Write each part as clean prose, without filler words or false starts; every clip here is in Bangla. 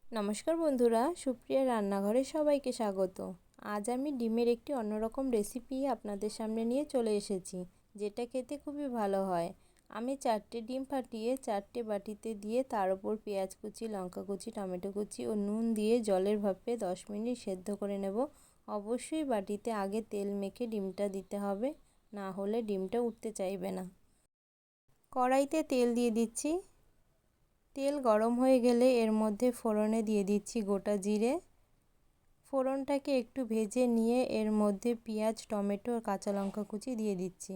নমস্কার বন্ধুরা, সুপ্রিয়া রান্নাঘরে সবাইকে স্বাগত। আজ আমি ডিমের একটি অন্যরকম রেসিপি আপনাদের সামনে নিয়ে চলে এসেছি, যেটা খেতে খুবই ভালো হয়। আমি 4টে ডিম ফাটিয়ে 4টে বাটিতে দিয়ে তার উপর পেঁয়াজ কুচি, লঙ্কা কুচি, টমেটো কুচি ও নুন দিয়ে জলের ভাপে 10 মিনিট সেদ্ধ করে নেব। অবশ্যই বাটিতে আগে তেল মেখে ডিমটা দিতে হবে, না হলে ডিমটা উঠতে চাইবে না। কড়াইতে তেল দিয়ে দিচ্ছি। তেল গরম হয়ে গেলে এর মধ্যে ফোড়নে দিয়ে দিচ্ছি গোটা জিরে। ফোড়নটাকে একটু ভেজে নিয়ে এর মধ্যে পেঁয়াজ, টমেটো আর কাঁচা লঙ্কা কুচি দিয়ে দিচ্ছি।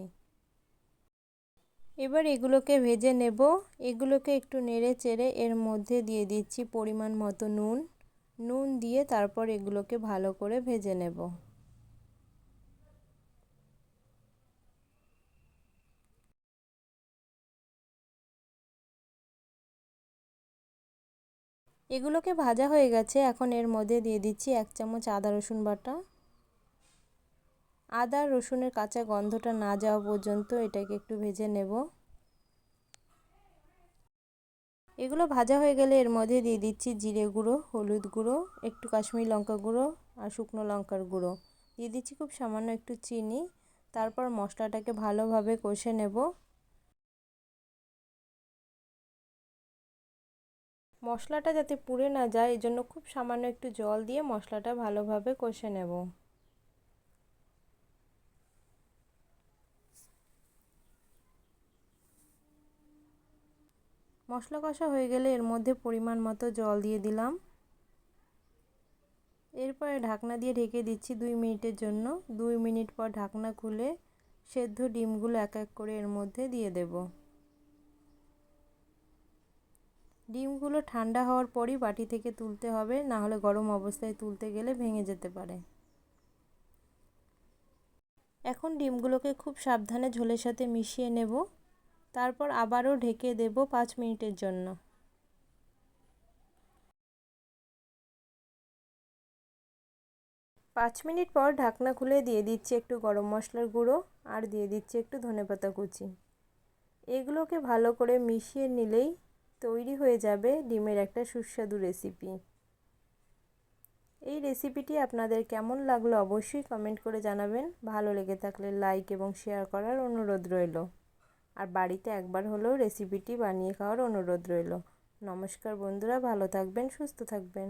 এবার এগুলোকে ভেজে নেব। এগুলোকে একটু নেড়ে চেড়ে এর মধ্যে দিয়ে দিচ্ছি পরিমাণ মতো নুন দিয়ে তারপর এগুলোকে ভালো করে ভেজে নেব। এগুলোকে ভাজা হয়ে গেছে। এখন এর মধ্যে দিয়ে দিচ্ছি 1 চামচ আদা রসুন বাটা। আদা রসুনের কাঁচা গন্ধটা না যাওয়া পর্যন্ত এটাকে একটু ভেজে নেব। এগুলো ভাজা হয়ে গেলে এর মধ্যে দিয়ে দিচ্ছি জিরে গুঁড়ো, হলুদ গুঁড়ো, একটু কাশ্মীরি লঙ্কা গুঁড়ো আর শুকনো লঙ্কার গুঁড়ো। দিয়ে দিচ্ছি খুব সামান্য একটু চিনি। তারপর মশলাটাকে ভালোভাবে কষে নেব। মশলাটা যাতে পুড়ে না যায় এজন্য খুব সামান্য একটু জল দিয়ে মশলাটা ভালোভাবে কষে নেব। মশলা কষা হয়ে গেলে এর মধ্যে পরিমাণ মতো জল দিয়ে দিলাম। এরপরে ঢাকনা দিয়ে ঢেকে দিচ্ছি 2 মিনিটের জন্য। 2 মিনিট পর ঢাকনা খুলে সেদ্ধ ডিমগুলো এক এক করে এর মধ্যে দিয়ে দেব। ডিমগুলো ঠান্ডা হওয়ার পরই বাটি থেকে তুলতে হবে, না হলে গরম অবস্থায় তুলতে গেলে ভেঙে যেতে পারে। এখন ডিমগুলোকে খুব সাবধানে ঝোলের সাথে মিশিয়ে নেব। তারপর আবারও ঢেকে দেব 5 মিনিটের জন্য। 5 মিনিট পর ঢাকনা খুলে দিয়ে দিচ্ছি একটু গরম মশলার গুঁড়ো আর দিয়ে দিচ্ছি একটু ধনেপাতা কুচি। এগুলোকে ভালো করে মিশিয়ে নিলেই তৈরি হয়ে যাবে ডিমের একটা সুস্বাদু রেসিপি। এই রেসিপিটি আপনাদের কেমন লাগলো অবশ্যই কমেন্ট করে জানাবেন। ভালো লেগে থাকলে লাইক এবং শেয়ার করার অনুরোধ রইল। আর বাড়িতে একবার হলেও রেসিপিটি বানিয়ে খাওয়ার অনুরোধ রইল। নমস্কার বন্ধুরা, ভালো থাকবেন, সুস্থ থাকবেন।